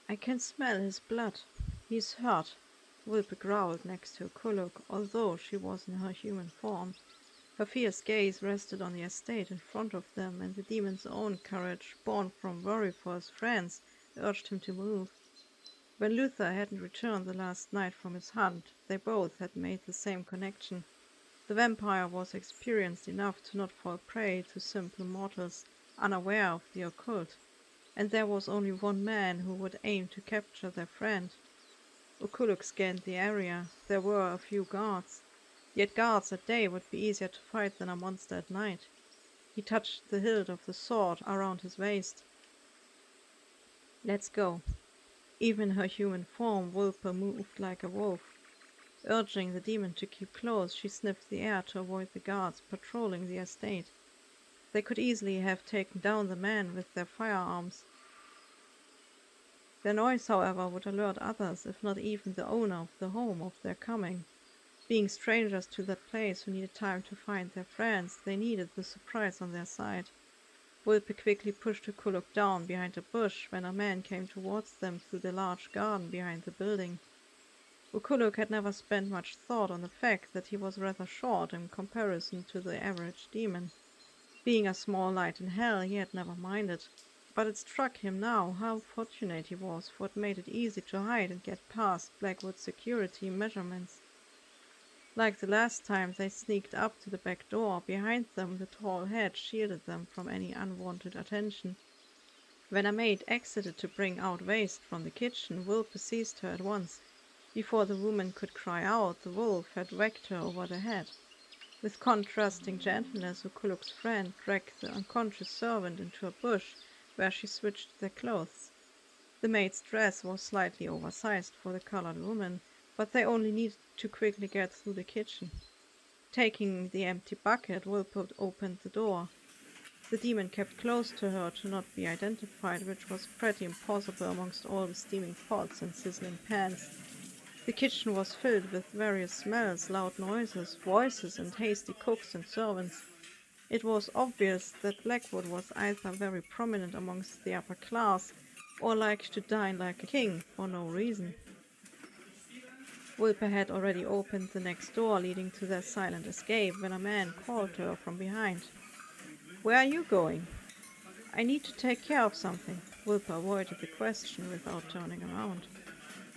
I can smell his blood. He's hurt, Wilbur growled next to Oculuk, although she was in her human form. Her fierce gaze rested on the estate in front of them, and the demon's own courage, born from worry for his friends, urged him to move. When Luther hadn't returned the last night from his hunt, they both had made the same connection. The vampire was experienced enough to not fall prey to simple mortals unaware of the occult, and there was only one man who would aim to capture their friend. Okuluk scanned the area. There were a few guards. Yet guards at day would be easier to fight than a monster at night. He touched the hilt of the sword around his waist. Let's go. Even in her human form, Wilbur moved like a wolf. Urging the demon to keep close, she sniffed the air to avoid the guards patrolling the estate. They could easily have taken down the men with their firearms. Their noise, however, would alert others, if not even the owner of the home, of their coming. Being strangers to that place who needed time to find their friends, they needed the surprise on their side. Wilbur quickly pushed Okuluk down behind a bush when a man came towards them through the large garden behind the building. Okuluk had never spent much thought on the fact that he was rather short in comparison to the average demon. Being a small light in hell, he had never minded, but it struck him now how fortunate he was, for it made it easy to hide and get past Blackwood's security measurements. Like the last time they sneaked up to the back door, behind them the tall hedge shielded them from any unwanted attention. When a maid exited to bring out waste from the kitchen, Wilbur seized her at once. Before the woman could cry out, the wolf had whacked her over the head. With contrasting gentleness, Okuluk's friend dragged the unconscious servant into a bush, where she switched their clothes. The maid's dress was slightly oversized for the colored woman, but they only needed to quickly get through the kitchen. Taking the empty bucket, Wilbur opened the door. The demon kept close to her to not be identified, which was pretty impossible amongst all the steaming pots and sizzling pans. The kitchen was filled with various smells, loud noises, voices, and hasty cooks and servants. It was obvious that Blackwood was either very prominent amongst the upper class, or liked to dine like a king for no reason. Wilbur had already opened the next door leading to their silent escape when a man called to her from behind. "Where are you going?" "I need to take care of something." Wilbur avoided the question without turning around.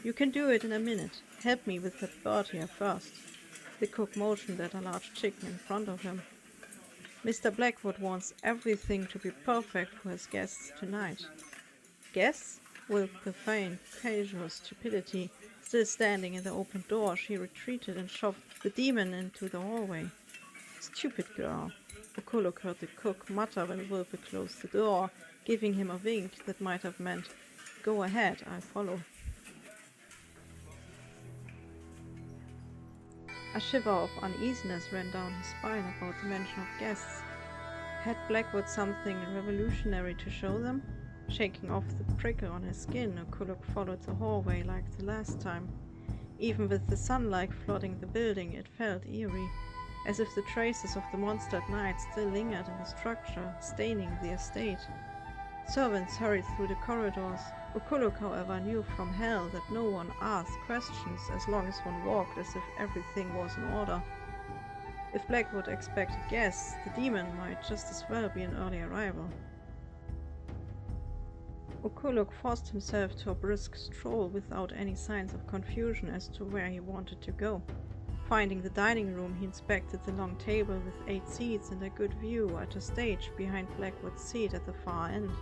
"You can do it in a minute. Help me with that bird here first." The cook motioned at a large chicken in front of him. "Mr. Blackwood wants everything to be perfect for his guests tonight." "Guests?" Wilbur feigned casual stupidity. Still standing in the open door, she retreated and shoved the demon into the hallway. "Stupid girl." Okuluk heard the cook mutter when Wilbur closed the door, giving him a wink that might have meant, "Go ahead, I'll follow." A shiver of uneasiness ran down his spine about the mention of guests. Had Blackwood something revolutionary to show them? Shaking off the prickle on his skin, Okuluk followed the hallway like the last time. Even with the sunlight flooding the building, it felt eerie, as if the traces of the monster at night still lingered in the structure, staining the estate. Servants hurried through the corridors. Okuluk, however, knew from hell that no one asked questions as long as one walked as if everything was in order. If Blackwood expected guests, the demon might just as well be an early arrival. Okuluk forced himself to a brisk stroll without any signs of confusion as to where he wanted to go. Finding the dining room, he inspected the long table with 8 seats and a good view at a stage behind Blackwood's seat at the far end.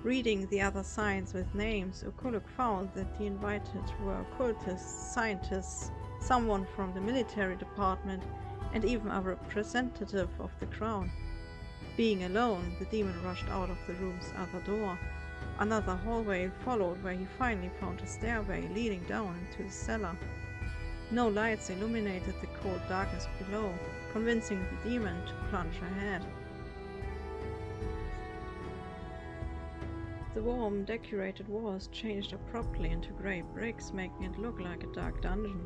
Reading the other signs with names, Okuluk found that the invited were occultists, scientists, someone from the military department, and even a representative of the crown. Being alone, the demon rushed out of the room's other door. Another hallway followed, where he finally found a stairway leading down into the cellar. No lights illuminated the cold darkness below, convincing the demon to plunge ahead. The warm, decorated walls changed abruptly into grey bricks, making it look like a dark dungeon.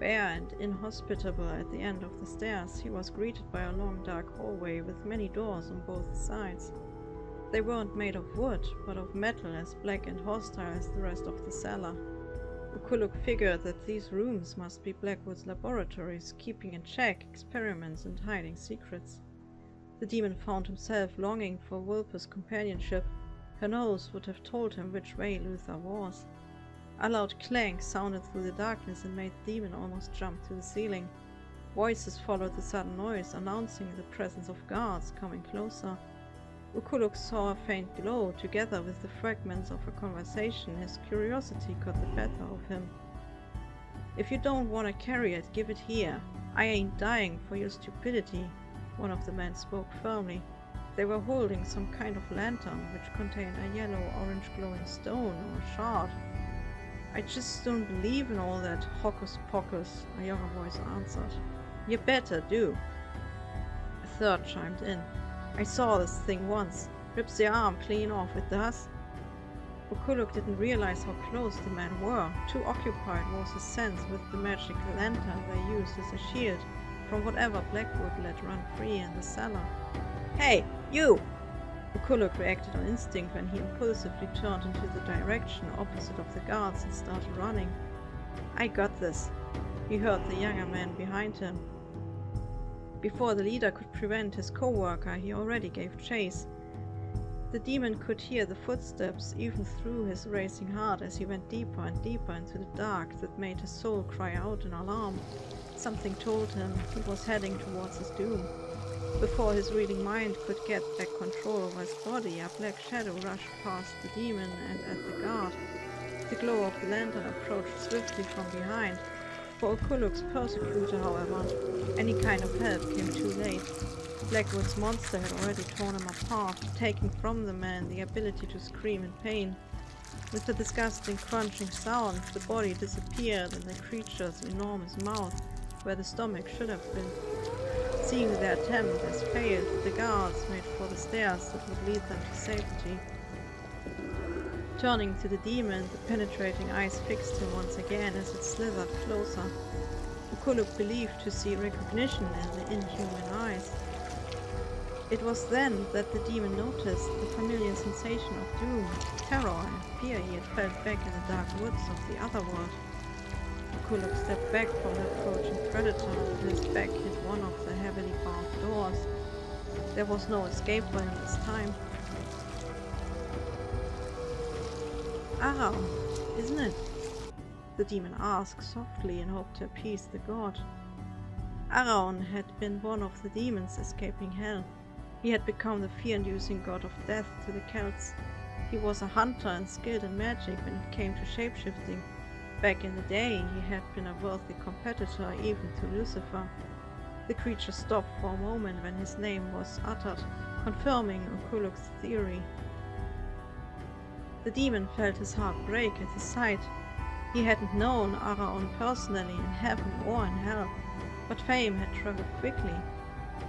Bare and inhospitable at the end of the stairs, he was greeted by a long dark hallway with many doors on both sides. They weren't made of wood, but of metal, as black and hostile as the rest of the cellar. Okuluk figured that these rooms must be Blackwood's laboratories, keeping in check experiments and hiding secrets. The demon found himself longing for Wilbur's companionship. Her nose would have told him which way Luther was. A loud clank sounded through the darkness and made the demon almost jump to the ceiling. Voices followed the sudden noise, announcing the presence of guards coming closer. Okuluk saw a faint glow. Together with the fragments of a conversation, his curiosity got the better of him. "If you don't want to carry it, give it here. I ain't dying for your stupidity," one of the men spoke firmly. They were holding some kind of lantern, which contained a yellow-orange glowing stone or shard. "I just don't believe in all that hocus-pocus," a younger voice answered. "You better do." A third chimed in. "I saw this thing once. Rips your arm clean off, it does." Okuluk didn't realize how close the men were. Too occupied was his sense with the magical lantern they used as a shield from whatever Blackwood let run free in the cellar. "Hey, you!" Okuluk reacted on instinct when he impulsively turned into the direction opposite of the guards and started running. "I got this," he heard the younger man behind him. Before the leader could prevent his co-worker, he already gave chase. The demon could hear the footsteps even through his racing heart as he went deeper and deeper into the dark that made his soul cry out in alarm. Something told him he was heading towards his doom. Before his reading mind could get back control over his body, a black shadow rushed past the demon and at the guard. The glow of the lantern approached swiftly from behind. For Okuluk's persecutor, however, any kind of help came too late. Blackwood's monster had already torn him apart, taking from the man the ability to scream in pain. With a disgusting crunching sound, the body disappeared in the creature's enormous mouth, where the stomach should have been. Seeing their attempt has failed, the guards made for the stairs that would lead them to safety. Turning to the demon, the penetrating eyes fixed him once again as it slithered closer. Okuluk believed to see recognition in the inhuman eyes. It was then that the demon noticed the familiar sensation of doom, terror, and fear he had felt back in the dark woods of the other world. Okuluk stepped back from the approaching predator and his back hit one of the heavily barred doors. There was no escape for him this time. "Arawn, isn't it?" the demon asked softly in hope to appease the god. Arawn had been one of the demons escaping hell. He had become the fear-inducing god of death to the Celts. He was a hunter and skilled in magic when it came to shapeshifting. Back in the day, he had been a worthy competitor even to Lucifer. The creature stopped for a moment when his name was uttered, confirming Okuluk's theory. The demon felt his heart break at the sight. He hadn't known Arawn personally in heaven or in hell, but fame had traveled quickly.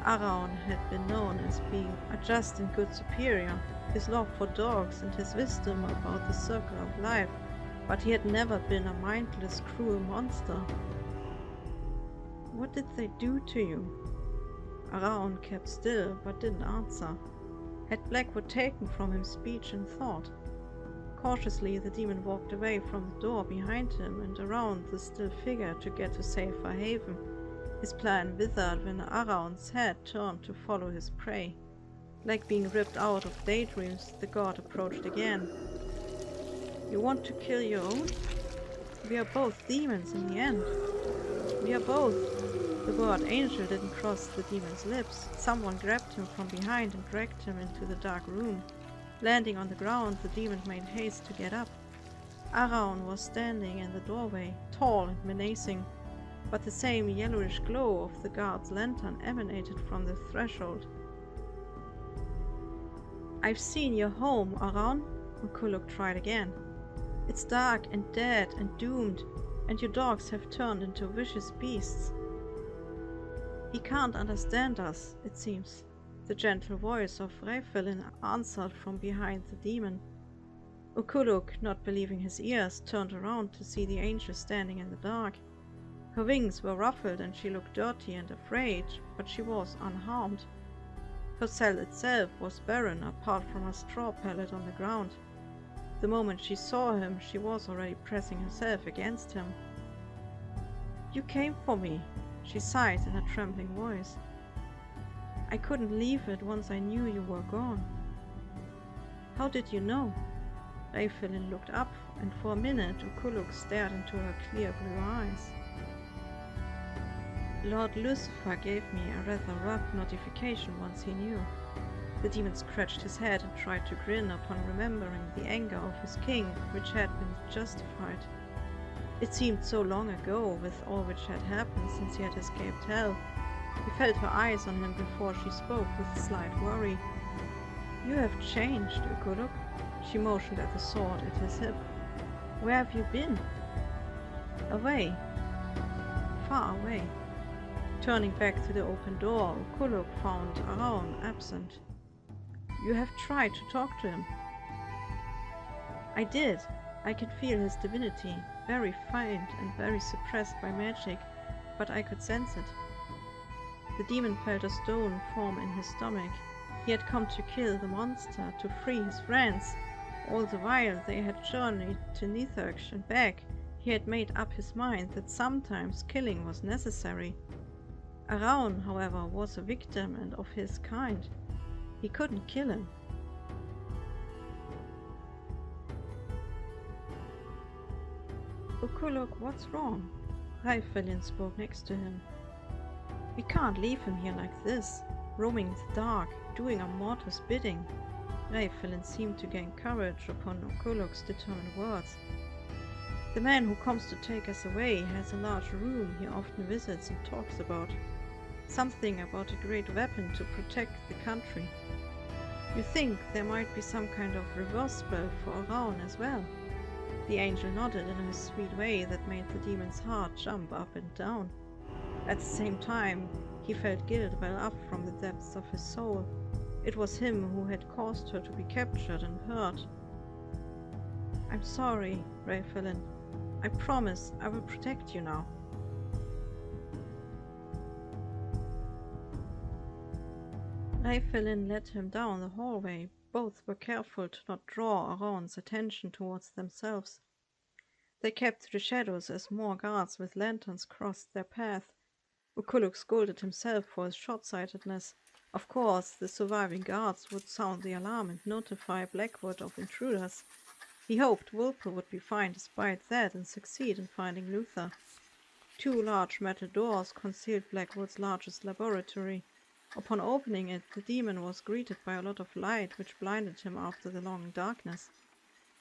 Arawn had been known as being a just and good superior, his love for dogs and his wisdom about the circle of life, but he had never been a mindless, cruel monster. "What did they do to you?" Arawn kept still, but didn't answer. Had Blackwood taken from him speech and thought? Cautiously, the demon walked away from the door behind him and around the still figure to get to safer haven. His plan withered when Arawn's head turned to follow his prey. Like being ripped out of daydreams, the god approached again. "You want to kill your own? We are both demons in the end. We are both." The word angel didn't cross the demon's lips. Someone grabbed him from behind and dragged him into the dark room. Landing on the ground, the demon made haste to get up. Arawn was standing in the doorway, tall and menacing, but the same yellowish glow of the guard's lantern emanated from the threshold. "I've seen your home, Arawn," Okuluk tried again. "It's dark and dead and doomed, and your dogs have turned into vicious beasts." "He can't understand us, it seems," the gentle voice of Rayfelin answered from behind the demon. Okuluk, not believing his ears, turned around to see the angel standing in the dark. Her wings were ruffled and she looked dirty and afraid, but she was unharmed. Her cell itself was barren apart from a straw pallet on the ground. The moment she saw him, she was already pressing herself against him. "You came for me," she sighed in a trembling voice. "I couldn't leave it once I knew you were gone." "How did you know?" Rayfillin looked up, and for a minute Occult stared into her clear blue eyes. "Lord Lucifer gave me a rather rough notification once he knew." The demon scratched his head and tried to grin upon remembering the anger of his king, which had been justified. It seemed so long ago, with all which had happened since he had escaped hell. He felt her eyes on him before she spoke with a slight worry. "You have changed, Occult." She motioned at the sword at his hip. "Where have you been?" "Away. Far away." Turning back to the open door, Occult found Arawn absent. "You have tried to talk to him." "I did. I could feel his divinity, very faint and very suppressed by magic, but I could sense it." The demon felt a stone form in his stomach. He had come to kill the monster, to free his friends. All the while they had journeyed to Nithurch and back, he had made up his mind that sometimes killing was necessary. Arawn, however, was a victim and of his kind. He couldn't kill him. "Occult, what's wrong?" Rayfillin spoke next to him. "We can't leave him here like this, roaming in the dark, doing a mortal's bidding." Rayfillin seemed to gain courage upon Occult's determined words. "The man who comes to take us away has a large room he often visits and talks about. Something about a great weapon to protect the country. You think there might be some kind of reverse spell for Arawn as well?" The angel nodded in a sweet way that made the demon's heart jump up and down. At the same time, he felt guilt well up from the depths of his soul. It was him who had caused her to be captured and hurt. "I'm sorry, Rayfillin. I promise I will protect you now." Rayfillin led him down the hallway. Both were careful to not draw Arawn's attention towards themselves. They kept to the shadows as more guards with lanterns crossed their path. Occult scolded himself for his short-sightedness. Of course, the surviving guards would sound the alarm and notify Blackwood of intruders. He hoped Wilpur would be fine despite that and succeed in finding Luther. 2 large metal doors concealed Blackwood's largest laboratory. Upon opening it, the demon was greeted by a lot of light which blinded him after the long darkness.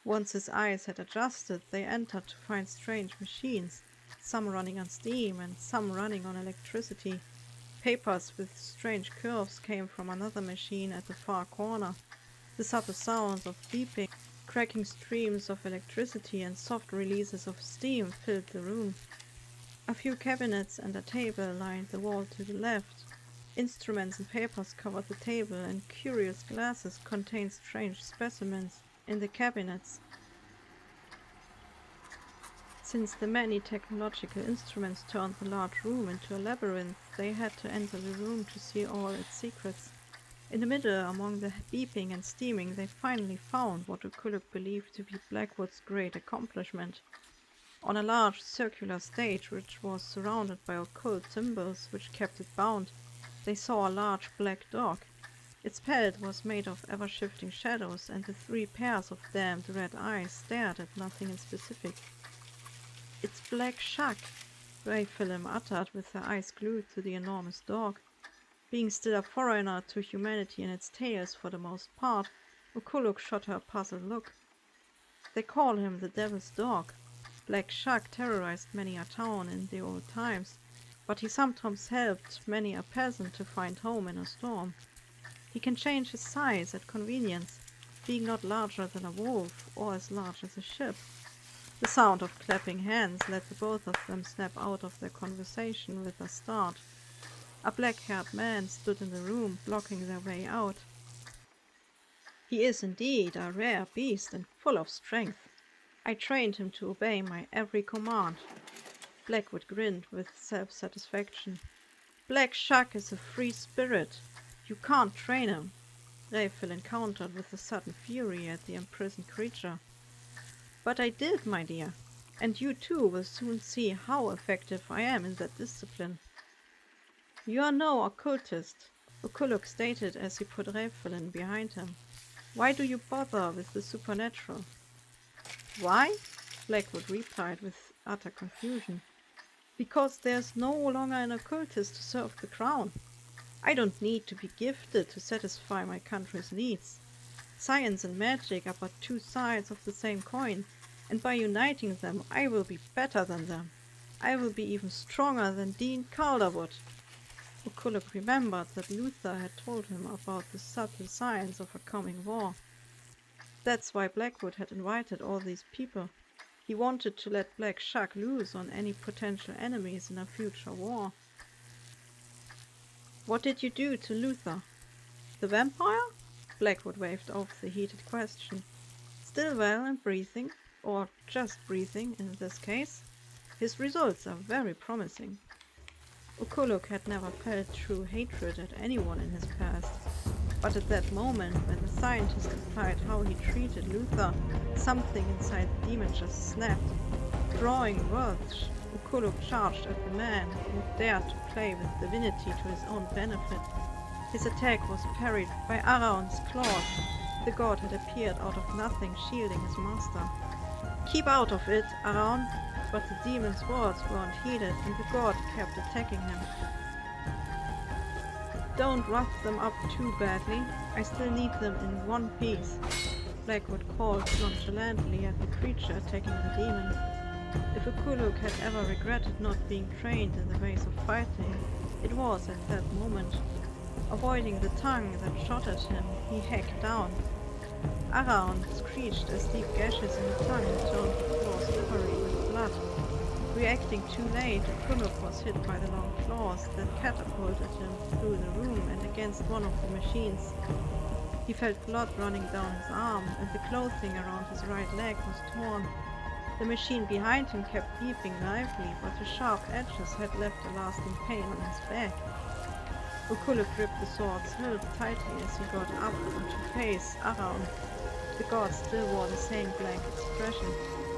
Once his eyes had adjusted, they entered to find strange machines, some running on steam and some running on electricity. Papers with strange curves came from another machine at the far corner. The subtle sounds of beeping, cracking streams of electricity and soft releases of steam filled the room. A few cabinets and a table lined the wall to the left. Instruments and papers covered the table, and curious glasses contained strange specimens in the cabinets. Since the many technological instruments turned the large room into a labyrinth, they had to enter the room to see all its secrets. In the middle, among the beeping and steaming, they finally found what Occult believed to be Blackwood's great accomplishment. On a large circular stage, which was surrounded by occult symbols which kept it bound, they saw a large black dog. Its pelt was made of ever-shifting shadows, and the 3 pairs of damned red eyes stared at nothing in specific. "It's Black Shuck," Rayfillin uttered with her eyes glued to the enormous dog. Being still a foreigner to humanity and its tales for the most part, Occult shot her a puzzled look. "They call him the Devil's Dog. Black Shuck terrorized many a town in the old times, but he sometimes helped many a peasant to find home in a storm. He can change his size at convenience, being not larger than a wolf or as large as a ship." The sound of clapping hands let the both of them snap out of their conversation with a start. A black-haired man stood in the room, blocking their way out. "He is indeed a rare beast and full of strength. I trained him to obey my every command." Blackwood grinned with self-satisfaction. "Black Shuck is a free spirit. You can't train him, Raphael countered with a sudden fury at the imprisoned creature. But I did, my dear, and you too will soon see how effective I am in that discipline. You are no occultist, Occult stated as he put Raphael behind him. Why do you bother with the supernatural? Why? Blackwood replied with utter confusion. Because there's no longer an occultist to serve the crown. I don't need to be gifted to satisfy my country's needs. Science and magic are but two sides of the same coin, and by uniting them I will be better than them. I will be even stronger than Dean Calderwood. Occult remembered that Luther had told him about the subtle signs of a coming war. That's why Blackwood had invited all these people. He wanted to let Black Shuck loose on any potential enemies in a future war. What did you do to Luther? The vampire? Blackwood waved off the heated question. Still well and breathing, or just breathing in this case. His results are very promising. Occult had never felt true hatred at anyone in his past, but at that moment, when the scientist implied how he treated Luther, something inside the demon just snapped. Drawing words, Occult charged at the man who dared to play with divinity to his own benefit. His attack was parried by Arawn's claws. The god had appeared out of nothing, shielding his master. Keep out of it, Arawn! But the demon's words weren't heeded, and the god kept attacking him. Don't rough them up too badly. I still need them in one piece. Blackwood called nonchalantly at the creature attacking the demon. If Occult had ever regretted not being trained in the ways of fighting, it was at that moment. Avoiding the tongue that shot at him, he hacked down. Arawn screeched as deep gashes in the tongue turned the floor slippery with blood. Reacting too late, Occult was hit by the long claws that catapulted him through the room and against one of the machines. He felt blood running down his arm, and the clothing around his right leg was torn. The machine behind him kept beeping lively, but the sharp edges had left a lasting pain on his back. Occult gripped the sword's hilt tightly as he got up to face Arawn. The god still wore the same blank expression.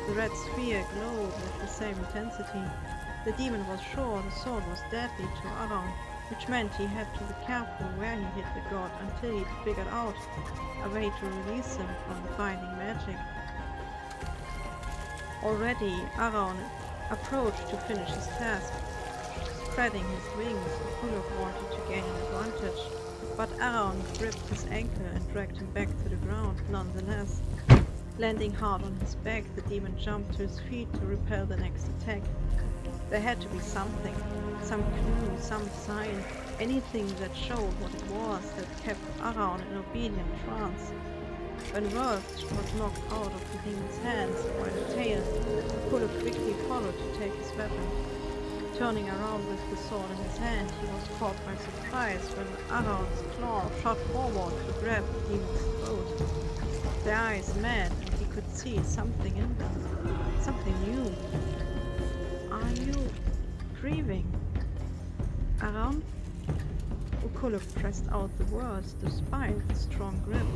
The red sphere glowed with the same intensity. The demon was sure the sword was deadly to Arawn, which meant he had to be careful where he hit the god until he'd figured out a way to release him from the binding magic. Already, Arawn approached to finish his task. Spreading his wings, Occult wanted to gain an advantage, but Arawn gripped his ankle and dragged him back to the ground nonetheless. Landing hard on his back, the demon jumped to his feet to repel the next attack. There had to be something, some clue, some sign, anything that showed what it was that kept Arawn in obedient trance. When Worth was knocked out of the demon's hands by the tail, Occult quickly followed to take his weapon. Turning around with the sword in his hand, he was caught by surprise when Arawn's claw shot forward to grab the demon's throat. Their eyes met, and he could see something in them. Something new. Are you grieving? Arawn? Occult pressed out the words despite the strong grip.